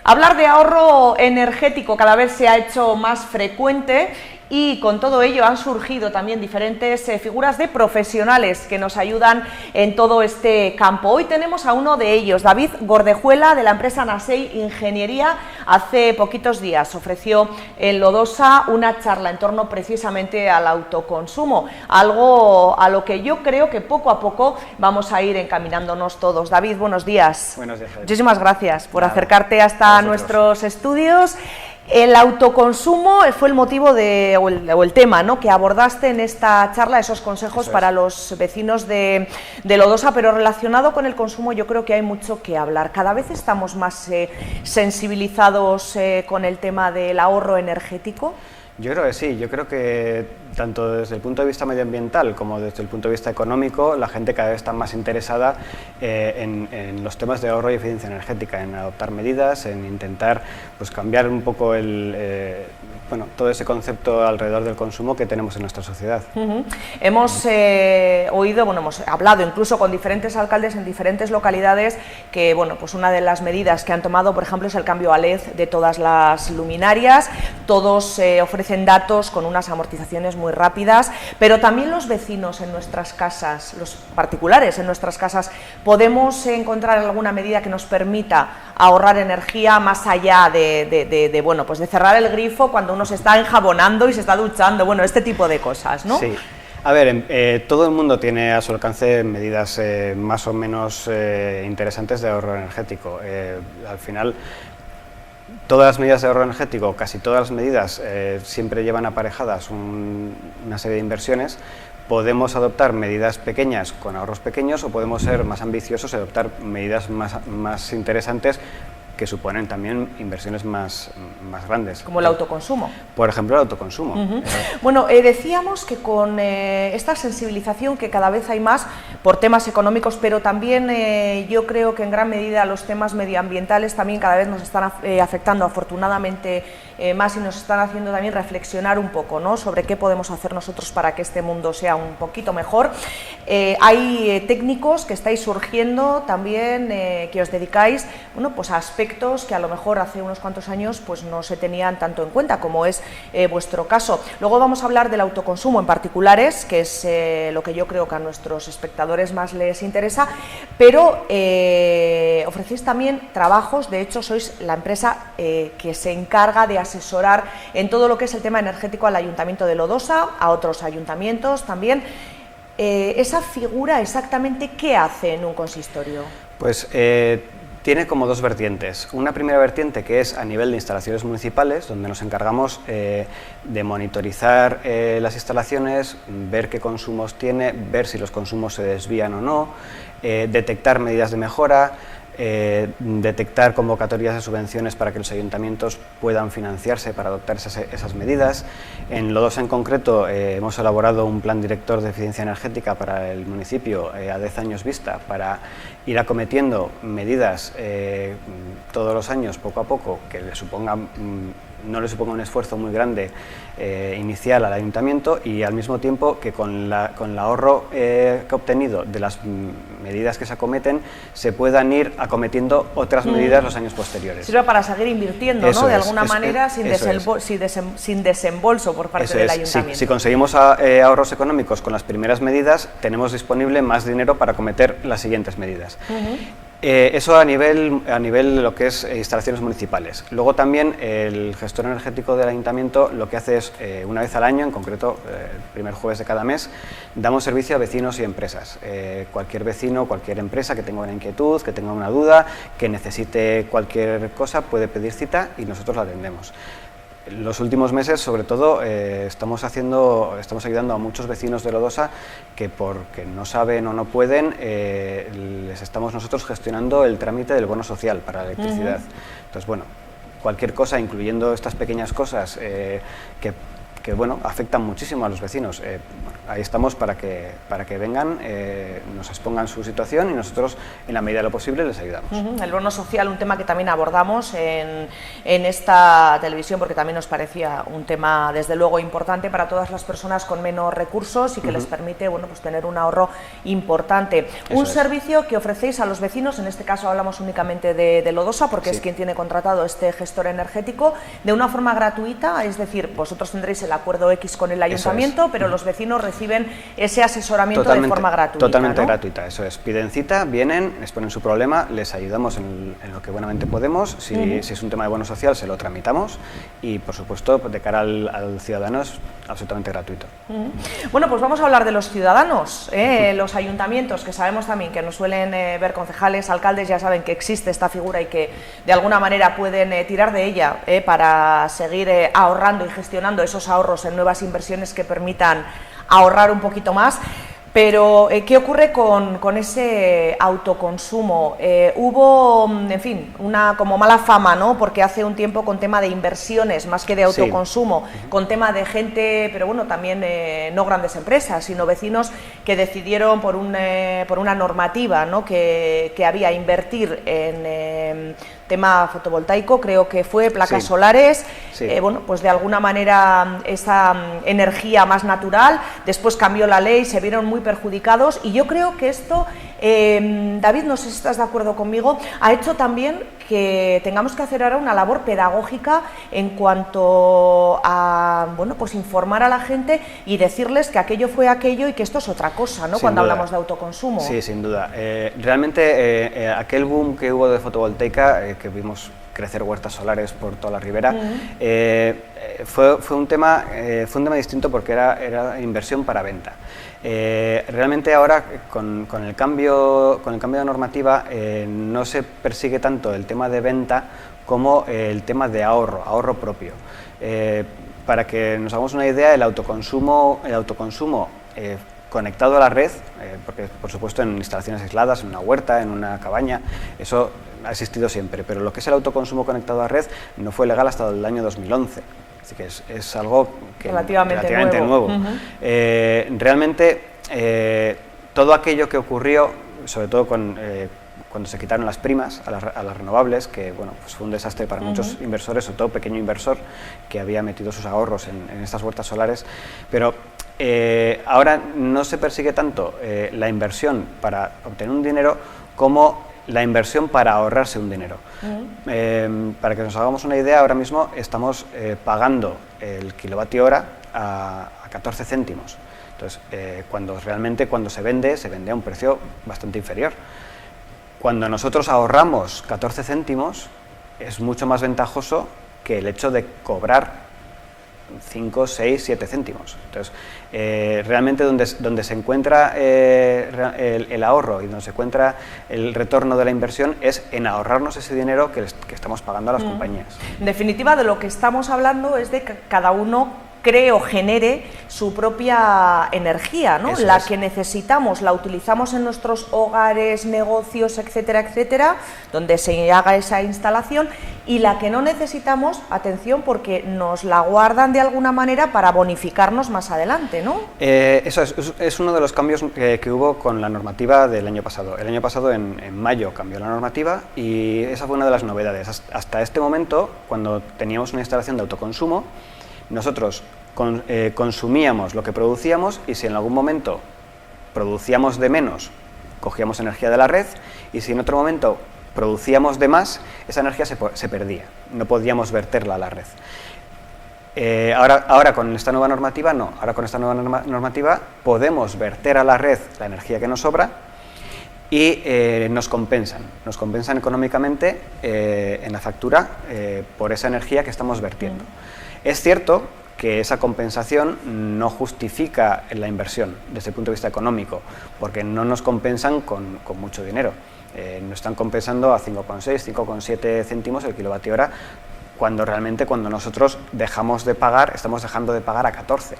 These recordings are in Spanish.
Hablar de ahorro energético cada vez se ha hecho más frecuente y con todo ello han surgido también diferentes figuras de profesionales que nos ayudan en todo este campo. Hoy tenemos a uno de ellos, David Gordejuela, de la empresa Nasey Ingeniería. Hace poquitos días ofreció en Lodosa una charla en torno precisamente al autoconsumo, algo a lo que yo creo que poco a poco vamos a ir encaminándonos todos. David, buenos días. Buenos días, Javier. Muchísimas gracias por acercarte hasta nuestros estudios. El autoconsumo fue el motivo o el tema, ¿no?, que abordaste en esta charla, esos consejos para los vecinos de Lodosa, pero relacionado con el consumo yo creo que hay mucho que hablar. Cada vez estamos más sensibilizados con el tema del ahorro energético. Yo creo que sí, yo creo que tanto desde el punto de vista medioambiental como desde el punto de vista económico, la gente cada vez está más interesada en los temas de ahorro y eficiencia energética, en adoptar medidas, en intentar pues, cambiar un poco todo ese concepto alrededor del consumo que tenemos en nuestra sociedad. Hemos oído, hemos hablado incluso con diferentes alcaldes en diferentes localidades que, pues una de las medidas que han tomado, por ejemplo, es el cambio a LED de todas las luminarias. Todos ofrecen datos con unas amortizaciones muy rápidas, pero también los vecinos en nuestras casas, los particulares en nuestras casas, podemos encontrar alguna medida que nos permita ahorrar energía más allá de cerrar el grifo cuando uno se está enjabonando y se está duchando, este tipo de cosas, ¿no? Sí. A ver, todo el mundo tiene a su alcance medidas más o menos interesantes de ahorro energético. Al final, todas las medidas de ahorro energético, casi todas las medidas, siempre llevan aparejadas una serie de inversiones. Podemos adoptar medidas pequeñas con ahorros pequeños o podemos ser más ambiciosos y adoptar medidas más interesantes que suponen también inversiones más grandes. Como el autoconsumo. Por ejemplo, el autoconsumo. Decíamos que con esta sensibilización que cada vez hay más por temas económicos, pero también yo creo que en gran medida los temas medioambientales también cada vez nos están afectando afortunadamente más y nos están haciendo también reflexionar un poco, ¿no?, sobre qué podemos hacer nosotros para que este mundo sea un poquito mejor. Hay técnicos que estáis surgiendo también, que os dedicáis a aspectos que a lo mejor hace unos cuantos años pues no se tenían tanto en cuenta, como es vuestro caso. Luego vamos a hablar del autoconsumo en particulares, que es lo que yo creo que a nuestros espectadores más les interesa, pero ofrecéis también trabajos. De hecho sois la empresa que se encarga de asesorar en todo lo que es el tema energético al Ayuntamiento de Lodosa, a otros ayuntamientos también. ¿Esa figura exactamente qué hace en un consistorio? Pues tiene como dos vertientes. Una primera vertiente que es a nivel de instalaciones municipales, donde nos encargamos de monitorizar las instalaciones, ver qué consumos tiene, ver si los consumos se desvían o no, detectar medidas de mejora, detectar convocatorias de subvenciones para que los ayuntamientos puedan financiarse para adoptar esas medidas. En Lodosa en concreto hemos elaborado un plan director de eficiencia energética para el municipio a 10 años vista, para ir acometiendo medidas todos los años, poco a poco, que no le suponga un esfuerzo muy grande inicial al ayuntamiento, y al mismo tiempo que con el ahorro que ha obtenido de las medidas que se acometen se puedan ir acometiendo otras medidas los años posteriores. Sirve para seguir invirtiendo, ¿no?, de alguna manera, sin desembolso por parte del ayuntamiento. Si conseguimos ahorros económicos con las primeras medidas, tenemos disponible más dinero para acometer las siguientes medidas. Eso a nivel de lo que es instalaciones municipales. Luego también el gestor energético del ayuntamiento lo que hace es, una vez al año, en concreto el primer jueves de cada mes, damos servicio a vecinos y empresas. Cualquier vecino, cualquier empresa que tenga una inquietud, que tenga una duda, que necesite cualquier cosa, puede pedir cita y nosotros la atendemos. En los últimos meses, sobre todo, estamos ayudando a muchos vecinos de Lodosa que porque no saben o no pueden, les estamos nosotros gestionando el trámite del bono social para la electricidad. Entonces, cualquier cosa, incluyendo estas pequeñas cosas que bueno, afectan muchísimo a los vecinos. Ahí estamos para que vengan, nos expongan su situación y nosotros, en la medida de lo posible, les ayudamos. El bono social, un tema que también abordamos en esta televisión, porque también nos parecía un tema, desde luego, importante para todas las personas con menos recursos y que les permite, bueno, pues tener un ahorro importante. Un servicio que ofrecéis a los vecinos, en este caso hablamos únicamente de Lodosa, porque es quien tiene contratado este gestor energético, de una forma gratuita, es decir, vosotros tendréis el acuerdo X con el ayuntamiento, pero los vecinos reciben ese asesoramiento de forma gratuita. Totalmente gratuita, eso es. Piden cita, vienen, exponen su problema, les ayudamos en lo que buenamente podemos. Si es un tema de bono social, se lo tramitamos y, por supuesto, de cara al ciudadano es absolutamente gratuito. Bueno, pues vamos a hablar de los ciudadanos, los ayuntamientos, que sabemos también que nos suelen ver concejales, alcaldes, ya saben que existe esta figura y que de alguna manera pueden tirar de ella para seguir ahorrando y gestionando esos ahorros en nuevas inversiones que permitan ahorrar un poquito más. Pero, ¿qué ocurre con ese autoconsumo? Hubo, en fin, una como mala fama, ¿no? Porque hace un tiempo con tema de inversiones, más que de autoconsumo, con tema de gente, pero bueno, también no grandes empresas, sino vecinos que decidieron por una normativa, ¿no? que había invertir en tema fotovoltaico, creo que fue placas solares, bueno, pues de alguna manera esa energía más natural, después cambió la ley, se vieron muy perjudicados y yo creo que esto, David, no sé si estás de acuerdo conmigo, ha hecho también que tengamos que hacer ahora una labor pedagógica en cuanto a, bueno, pues informar a la gente y decirles que aquello fue aquello y que esto es otra cosa, ¿no? Cuando hablamos de autoconsumo. Sí, sin duda. Realmente aquel boom que hubo de fotovoltaica, que vimos crecer huertas solares por toda la ribera, fue un tema distinto porque era inversión para venta. Realmente ahora con el cambio de normativa no se persigue tanto el tema de venta como el tema de ahorro propio. Para que nos hagamos una idea, el autoconsumo conectado a la red, porque por supuesto en instalaciones aisladas, en una huerta, en una cabaña, eso ha existido siempre, pero lo que es el autoconsumo conectado a la red no fue legal hasta el año 2011. Así que es algo que relativamente nuevo. Realmente todo aquello que ocurrió, sobre todo cuando se quitaron las primas a las renovables, que bueno, pues fue un desastre para muchos inversores, sobre todo pequeño inversor que había metido sus ahorros en estas huertas solares, pero ahora no se persigue tanto la inversión para obtener un dinero como la inversión para ahorrarse un dinero. Para que nos hagamos una idea, ahora mismo estamos pagando el kilovatio hora a 14 céntimos. Entonces, cuando se vende a un precio bastante inferior. Cuando nosotros ahorramos 14 céntimos, es mucho más ventajoso que el hecho de cobrar 5, 6, 7 céntimos. Entonces, realmente donde se encuentra el ahorro y donde se encuentra el retorno de la inversión es en ahorrarnos ese dinero que estamos pagando a las compañías. En definitiva, de lo que estamos hablando es de que cada uno cree o genere su propia energía, ¿no? La que necesitamos, la utilizamos en nuestros hogares, negocios, etcétera, etcétera, donde se haga esa instalación, y la que no necesitamos, atención, porque nos la guardan de alguna manera para bonificarnos más adelante, ¿no? Eso es uno de los cambios que hubo con la normativa del año pasado. El año pasado, en mayo, cambió la normativa y esa fue una de las novedades. Hasta este momento, cuando teníamos una instalación de autoconsumo, nosotros consumíamos lo que producíamos y si en algún momento producíamos de menos, cogíamos energía de la red y si en otro momento producíamos de más, esa energía se perdía, no podíamos verterla a la red. Ahora con esta nueva normativa no, ahora con esta nueva normativa podemos verter a la red la energía que nos sobra y nos compensan económicamente en la factura por esa energía que estamos vertiendo. Es cierto que esa compensación no justifica la inversión desde el punto de vista económico, porque no nos compensan con mucho dinero. Nos están compensando a 5,6, 5,7 céntimos el kilovatio hora, cuando realmente cuando nosotros dejamos de pagar, estamos dejando de pagar a 14.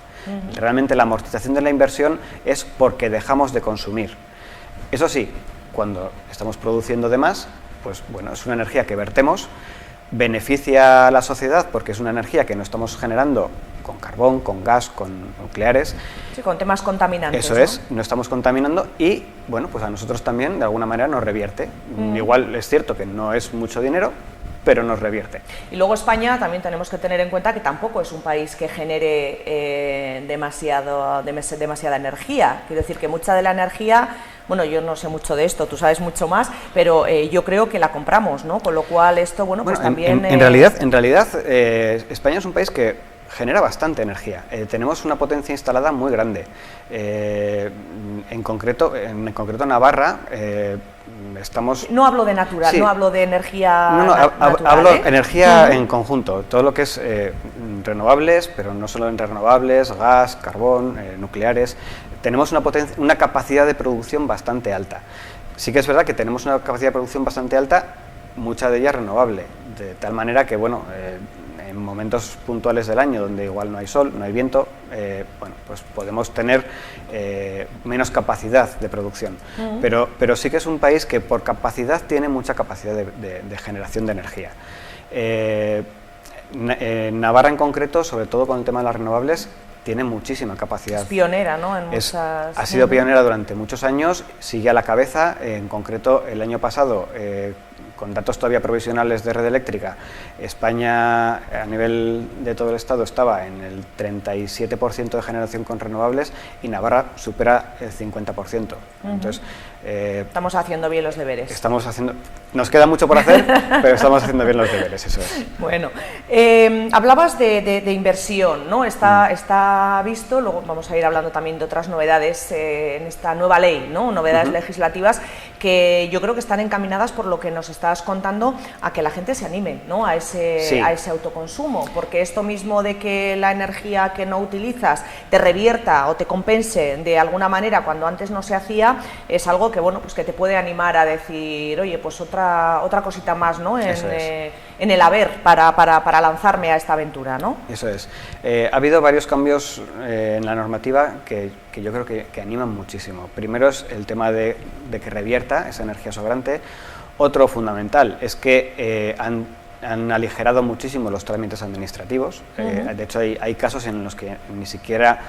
Realmente la amortización de la inversión es porque dejamos de consumir. Eso sí, cuando estamos produciendo de más, pues bueno, es una energía que vertemos, beneficia a la sociedad porque es una energía que no estamos generando con carbón, con gas, con nucleares. Sí, con temas contaminantes. Eso es, no estamos contaminando y, bueno, pues a nosotros también de alguna manera nos revierte. Igual es cierto que no es mucho dinero, pero nos revierte. Y luego España también tenemos que tener en cuenta que tampoco es un país que genere demasiada energía. Quiero decir que mucha de la energía, bueno, yo no sé mucho de esto, tú sabes mucho más, pero yo creo que la compramos, ¿no? Con lo cual esto, bueno, pues también... En realidad España es un país que genera bastante energía. Tenemos una potencia instalada muy grande. En concreto Navarra estamos... No hablo de natural, sí. No hablo de energía natural, hablo energía en conjunto, todo lo que es renovables, pero no solo en renovables, gas, carbón, nucleares. Tenemos una capacidad de producción bastante alta. Sí que es verdad que tenemos una capacidad de producción bastante alta, mucha de ella renovable, de tal manera que, bueno, en momentos puntuales del año donde igual no hay sol, no hay viento, bueno, pues podemos tener menos capacidad de producción. Pero sí que es un país que por capacidad tiene mucha capacidad de generación de energía. Navarra en concreto, sobre todo con el tema de las renovables, tiene muchísima capacidad. Es pionera, ¿no? Ha sido pionera durante muchos años, sigue a la cabeza. En concreto, el año pasado, con datos todavía provisionales de red eléctrica, España a nivel de todo el Estado estaba en el 37% de generación con renovables y Navarra supera el 50%. Entonces, estamos haciendo bien los deberes. Nos queda mucho por hacer, pero estamos haciendo bien los deberes, eso es. Bueno, hablabas de inversión, ¿no? Está visto, luego vamos a ir hablando también de otras novedades en esta nueva ley, ¿no? Novedades legislativas que yo creo que están encaminadas, por lo que nos estás contando, a que la gente se anime, ¿no? a ese autoconsumo, porque esto mismo de que la energía que no utilizas te revierta o te compense de alguna manera cuando antes no se hacía, es algo que, bueno, pues que te puede animar a decir, oye, pues otra cosita más, ¿no? En el haber para lanzarme a esta aventura, ¿no? Eso es. Ha habido varios cambios en la normativa que yo creo que animan muchísimo. Primero es el tema de que revierta esa energía sobrante. Otro fundamental es que han aligerado muchísimo los trámites administrativos. De hecho, hay casos en los que ni siquiera,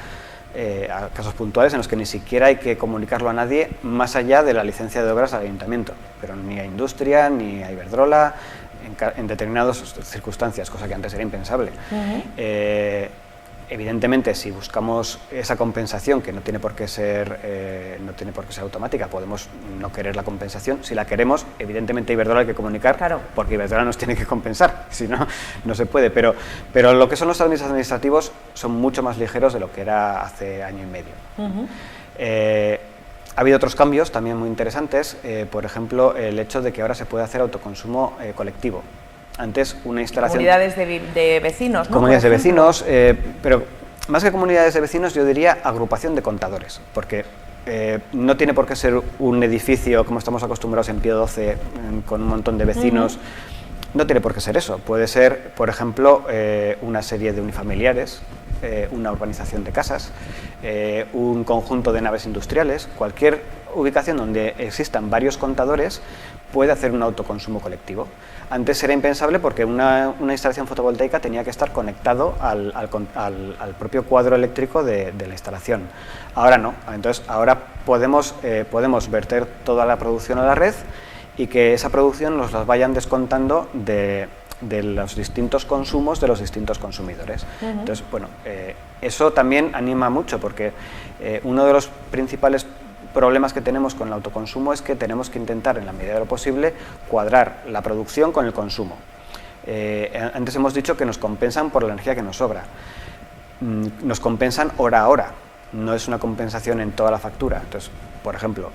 casos puntuales en los que ni siquiera hay que comunicarlo a nadie más allá de la licencia de obras al ayuntamiento, pero ni a industria, ni a Iberdrola, en determinadas circunstancias, cosa que antes era impensable. Evidentemente, si buscamos esa compensación, que no tiene por qué ser automática, podemos no querer la compensación. Si la queremos, evidentemente Iberdrola hay que comunicar, claro, porque Iberdrola nos tiene que compensar, si no, no se puede. Pero lo que son los trámites administrativos son mucho más ligeros de lo que era hace año y medio. Ha habido otros cambios también muy interesantes, por ejemplo, el hecho de que ahora se puede hacer autoconsumo colectivo. Antes una instalación... Comunidades de vecinos, ¿no? Comunidades de vecinos, pero más que comunidades de vecinos yo diría agrupación de contadores, porque no tiene por qué ser un edificio como estamos acostumbrados en Pío XII con un montón de vecinos, no tiene por qué ser eso, puede ser, por ejemplo, una serie de unifamiliares, una urbanización de casas, un conjunto de naves industriales, cualquier ubicación donde existan varios contadores puede hacer un autoconsumo colectivo. Antes era impensable porque una instalación fotovoltaica tenía que estar conectado al propio cuadro eléctrico de la instalación. Ahora no, entonces ahora podemos verter toda la producción a la red y que esa producción nos la vayan descontando de los distintos consumos de los distintos consumidores. Entonces, bueno, eso también anima mucho porque uno de los principales problemas que tenemos con el autoconsumo es que tenemos que intentar, en la medida de lo posible, cuadrar la producción con el consumo. Antes hemos dicho que nos compensan por la energía que nos sobra. Nos compensan hora a hora, no es una compensación en toda la factura. Entonces, por ejemplo,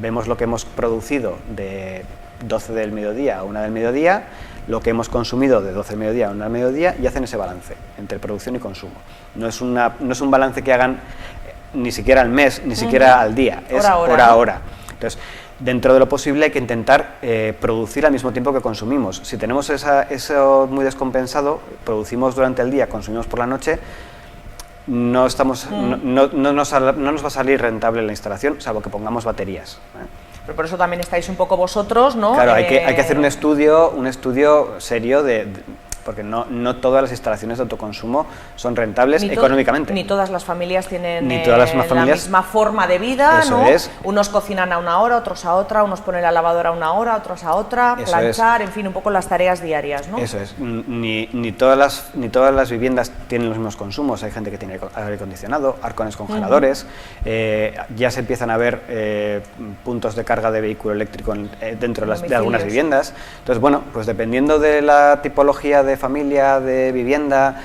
vemos lo que hemos producido de 12 del mediodía a 1 del mediodía, lo que hemos consumido de 12 del mediodía a 1 del mediodía, y hacen ese balance entre producción y consumo. No es un balance que hagan ni siquiera al mes, ni siquiera al día, es hora a hora. Entonces, dentro de lo posible hay que intentar producir al mismo tiempo que consumimos. Si tenemos eso muy descompensado, producimos durante el día, consumimos por la noche, no nos va a salir rentable la instalación, salvo que pongamos baterías. Pero por eso también estáis un poco vosotros, ¿no? Claro, hay que hacer un estudio serio porque no todas las instalaciones de autoconsumo son rentables económicamente. Ni todas las familias tienen la misma forma de vida, eso ¿no? Es. Unos cocinan a una hora, otros a otra, unos ponen la lavadora a una hora, otros a otra, eso planchar, es. en fin, un poco las tareas diarias, ¿no? Eso es. Ni todas las viviendas tienen los mismos consumos. Hay gente que tiene aire acondicionado, arcones congeladores, ya se empiezan a ver puntos de carga de vehículo eléctrico dentro de algunas viviendas. Entonces, bueno, pues dependiendo de la tipología de familia, de vivienda,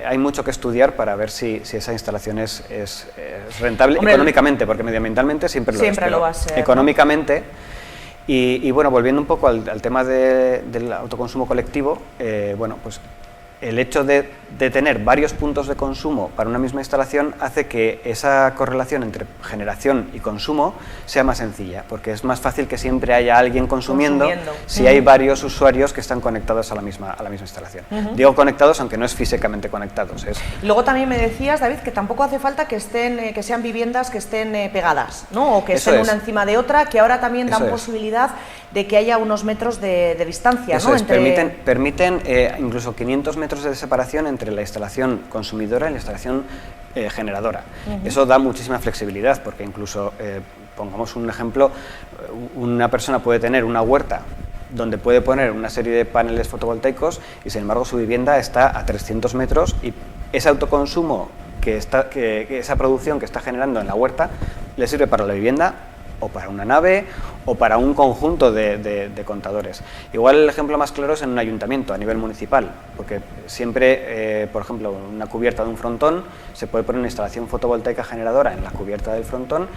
hay mucho que estudiar para ver si esa instalación es rentable. Hombre, económicamente, porque medioambientalmente siempre lo va a ser, económicamente. Y bueno, volviendo un poco al tema del autoconsumo colectivo, bueno, pues el hecho de tener varios puntos de consumo para una misma instalación hace que esa correlación entre generación y consumo sea más sencilla, porque es más fácil que siempre haya alguien consumiendo. Si hay varios usuarios que están conectados a la misma instalación. Digo conectados, aunque no es físicamente conectados. Y luego también me decías, David, que tampoco hace falta que sean viviendas que estén pegadas, ¿no? O que estén una encima de otra, que ahora también dan posibilidad de que haya unos metros de distancia, ¿no? Permiten incluso 500 metros de separación entre la instalación consumidora y la instalación generadora. Eso da muchísima flexibilidad, porque incluso, pongamos un ejemplo, una persona puede tener una huerta donde puede poner una serie de paneles fotovoltaicos y sin embargo su vivienda está a 300 metros y ese autoconsumo que esa producción que está generando en la huerta le sirve para la vivienda o para una nave o para un conjunto de contadores. Igual el ejemplo más claro es en un ayuntamiento a nivel municipal, porque siempre, por ejemplo, en una cubierta de un frontón se puede poner una instalación fotovoltaica generadora en la cubierta del frontón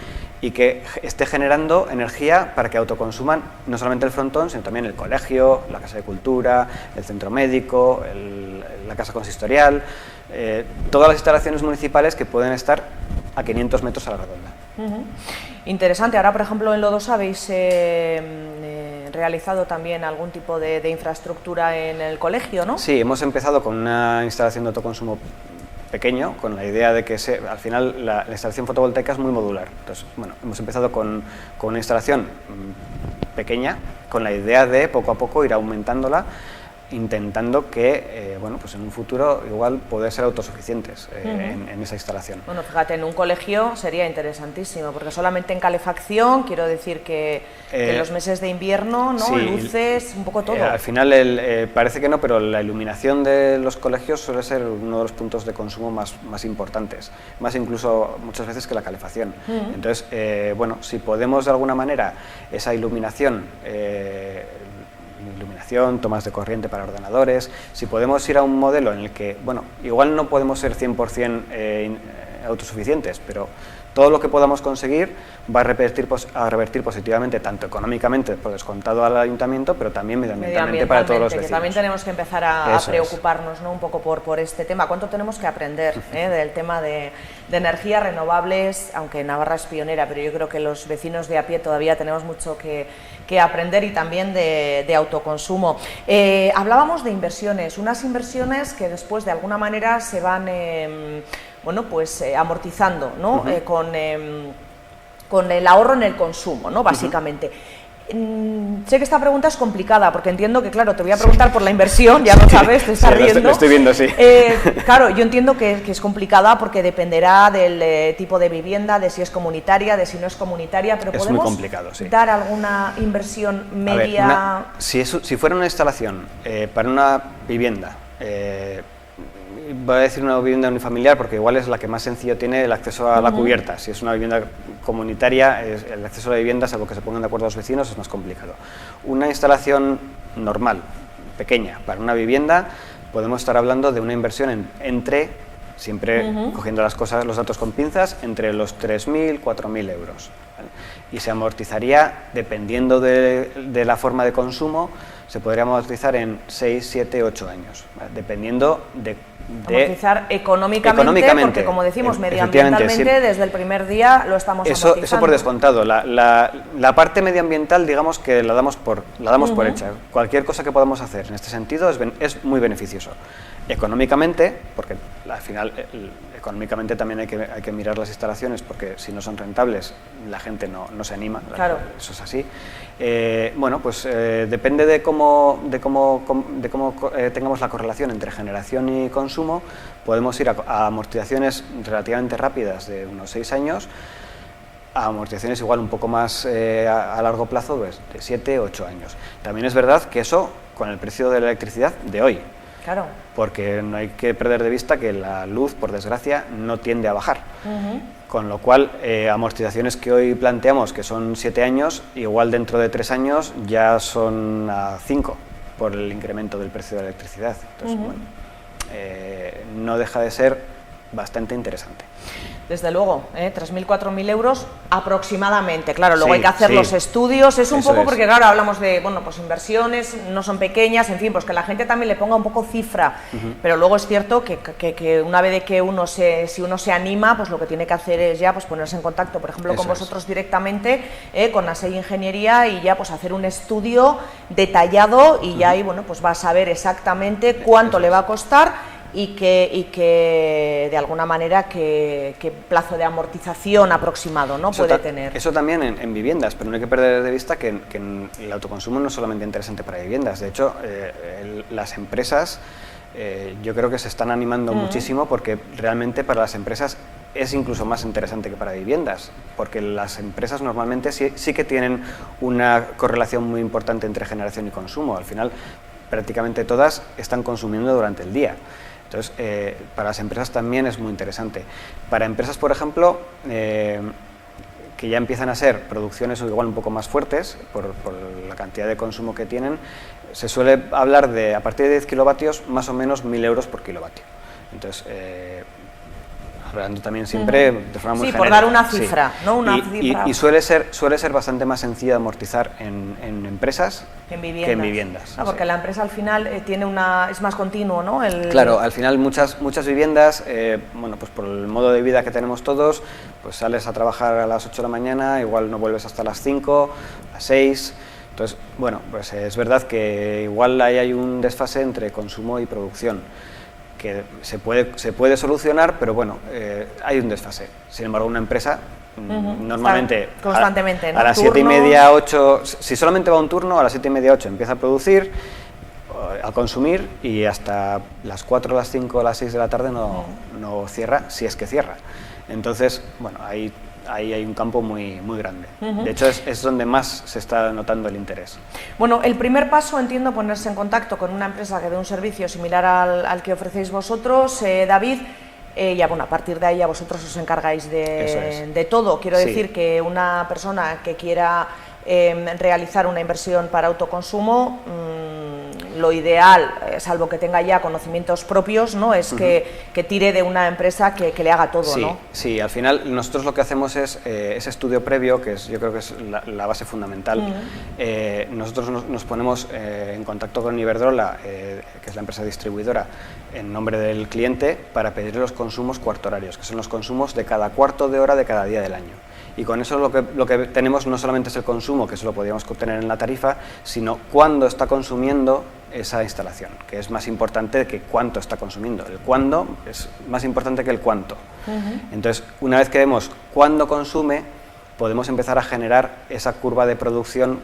y que esté generando energía para que autoconsuman no solamente el frontón, sino también el colegio, la casa de cultura, el centro médico, la casa consistorial, todas las instalaciones municipales que pueden estar a 500 metros a la redonda. Interesante. Ahora, por ejemplo, en Lodosa habéis realizado también algún tipo de infraestructura en el colegio, ¿no? Sí, hemos empezado con una instalación de autoconsumo pequeño, con la idea de que al final la instalación fotovoltaica es muy modular. Entonces, bueno, hemos empezado con una instalación pequeña, con la idea de poco a poco ir aumentándola, intentando que, bueno, pues en un futuro igual poder ser autosuficientes en esa instalación. Bueno, fíjate, en un colegio sería interesantísimo, porque solamente en calefacción, quiero decir que en los meses de invierno, ¿no? Sí, luces, un poco todo. Al final parece que no, pero la iluminación de los colegios suele ser uno de los puntos de consumo más importantes, más incluso muchas veces que la calefacción. Entonces, bueno, si podemos de alguna manera esa iluminación, tomas de corriente para ordenadores, si podemos ir a un modelo en el que, bueno, igual no podemos ser 100% autosuficientes, pero todo lo que podamos conseguir va a revertir positivamente, tanto económicamente por descontado al ayuntamiento, pero también medioambientalmente para todos los vecinos. Que también tenemos que empezar a preocuparnos, ¿no? Un poco por este tema. ¿Cuánto tenemos que aprender del tema de energías renovables? Aunque Navarra es pionera, pero yo creo que los vecinos de a pie todavía tenemos mucho que aprender, y también de autoconsumo. Hablábamos de inversiones, unas inversiones que después de alguna manera se van bueno, pues amortizando, ¿no? Con el ahorro en el consumo, ¿no? Básicamente. Sé que esta pregunta es complicada, porque entiendo que, claro, te voy a preguntar por la inversión, ya lo sabes, te estás riendo. Lo estoy viendo, sí. Claro, yo entiendo que es complicada porque dependerá del tipo de vivienda, de si es comunitaria, de si no es comunitaria, pero ¿podemos muy complicado, sí. dar alguna inversión media? A ver, si fuera una instalación para una vivienda, voy a decir una vivienda unifamiliar porque igual es la que más sencillo tiene el acceso a la cubierta. Si es una vivienda comunitaria, el acceso a la vivienda, salvo que se pongan de acuerdo los vecinos, es más complicado. Una instalación normal, pequeña, para una vivienda, podemos estar hablando de una inversión entre, siempre cogiendo los datos con pinzas, entre los 3.000 y 4.000 euros. ¿Vale? Y se amortizaría, dependiendo de la forma de consumo, se podría amortizar en 6, 7, 8 años, ¿vale? Dependiendo de amortizar económicamente, porque como decimos, medioambientalmente desde el primer día lo estamos amortizando. Eso por descontado. La parte medioambiental, digamos que la damos por hecha. Cualquier cosa que podamos hacer en este sentido es muy beneficioso. Económicamente, porque al final económicamente también hay que mirar las instalaciones, porque si no son rentables la gente no se anima, claro. Eso es así. Bueno, pues depende de cómo tengamos la correlación entre generación y consumo, podemos ir a amortizaciones relativamente rápidas de unos 6 años, a amortizaciones igual un poco más a largo plazo, pues, de 7 o 8 años. También es verdad que eso con el precio de la electricidad de hoy. Claro. Porque no hay que perder de vista que la luz, por desgracia, no tiende a bajar. Con lo cual, amortizaciones que hoy planteamos, que son 7 años, igual dentro de 3 años ya son a 5 por el incremento del precio de la electricidad. Entonces, bueno, no deja de ser bastante interesante. Desde luego, 3.000, 4.000 euros aproximadamente. Claro, luego Sí, hay que hacer sí. los estudios. Es un Eso poco es. porque, claro, hablamos de, bueno, pues inversiones, no son pequeñas, en fin, pues que la gente también le ponga un poco cifra. Pero luego es cierto que una vez de que si uno se anima, pues lo que tiene que hacer es ya pues ponerse en contacto, por ejemplo, con Eso es. vosotros directamente, con Nasey Ingeniería, y ya pues hacer un estudio detallado y ya ahí, bueno, pues va a saber exactamente cuánto le va a costar y que de alguna manera qué plazo de amortización aproximado, ¿no?, puede tener. Eso también en viviendas, pero no hay que perder de vista que el autoconsumo no es solamente interesante para viviendas. De hecho, las empresas yo creo que se están animando muchísimo, porque realmente para las empresas es incluso más interesante que para viviendas, porque las empresas normalmente sí que tienen una correlación muy importante entre generación y consumo. Al final, prácticamente todas están consumiendo durante el día. Entonces, para las empresas también es muy interesante. Para empresas, por ejemplo, que ya empiezan a ser producciones igual un poco más fuertes por la cantidad de consumo que tienen, se suele hablar de, a partir de 10 kilovatios, más o menos 1.000 euros por kilovatio. Entonces, hablando también siempre de forma muy sí, genérica. por dar una cifra, Sí. ¿no? Una cifra. Y suele ser bastante más sencillo de amortizar en empresas que en viviendas. Porque sí. la empresa al final es más continuo, ¿no? Claro, al final muchas viviendas, bueno, pues por el modo de vida que tenemos todos, pues sales a trabajar a las 8 de la mañana, igual no vuelves hasta las 5, las 6... Entonces, bueno, pues es verdad que igual ahí hay un desfase entre consumo y producción, que se puede solucionar, pero bueno, hay un desfase. Sin embargo, una empresa normalmente constantemente, ¿no? a las 7:30, 8, si solamente va un turno, a las 7:30, 8 empieza a producir, a consumir, y hasta las 4, las 5, las 6 de la tarde no cierra, si es que cierra. Entonces, bueno, ahí hay un campo muy grande. De hecho, es donde más se está notando el interés. Bueno, el primer paso, entiendo, ponerse en contacto con una empresa que dé un servicio similar al que ofrecéis vosotros, David. Ya, bueno, a partir de ahí ya vosotros os encargáis de todo. Quiero decir que una persona que quiera realizar una inversión para autoconsumo, lo ideal, salvo que tenga ya conocimientos propios, ¿no?, es que tire de una empresa que le haga todo, ¿no? Sí, al final nosotros lo que hacemos es ese estudio previo, que yo creo que es la base fundamental. Nosotros nos ponemos en contacto con Iberdrola, que es la empresa distribuidora, en nombre del cliente, para pedirle los consumos cuarto horarios, que son los consumos de cada cuarto de hora de cada día del año. Y con eso lo que tenemos no solamente es el consumo, que eso lo podríamos obtener en la tarifa, sino cuándo está consumiendo esa instalación, que es más importante que cuánto está consumiendo. El cuándo es más importante que el cuánto. Entonces, una vez que vemos cuándo consume, podemos empezar a generar esa curva de producción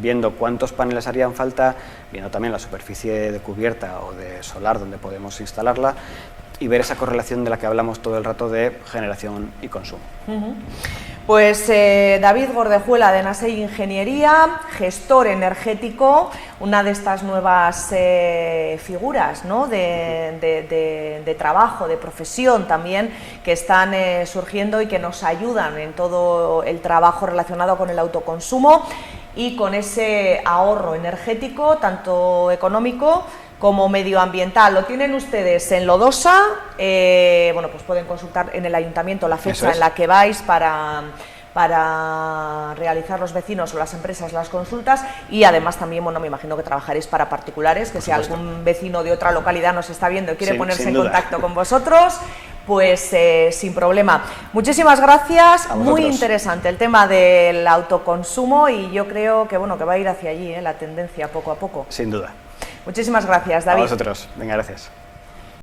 viendo cuántos paneles harían falta, viendo también la superficie de cubierta o de solar donde podemos instalarla, y ver esa correlación de la que hablamos todo el rato de generación y consumo. Pues David Gordejuela, de Nasey Ingeniería, gestor energético, una de estas nuevas figuras, ¿no?, de trabajo, de profesión también, que están surgiendo y que nos ayudan en todo el trabajo relacionado con el autoconsumo y con ese ahorro energético, tanto económico como medioambiental. Lo tienen ustedes en Lodosa, bueno, pues pueden consultar en el ayuntamiento la fecha en la que vais para realizar los vecinos o las empresas las consultas, y además también, bueno, me imagino que trabajaréis para particulares, que si algún vecino de otra localidad nos está viendo y quiere ponerse en contacto con vosotros, pues sin problema. Muchísimas gracias, muy interesante el tema del autoconsumo, y yo creo que, bueno, que va a ir hacia allí, la tendencia poco a poco. Sin duda. Muchísimas gracias, David. A vosotros. Venga, gracias.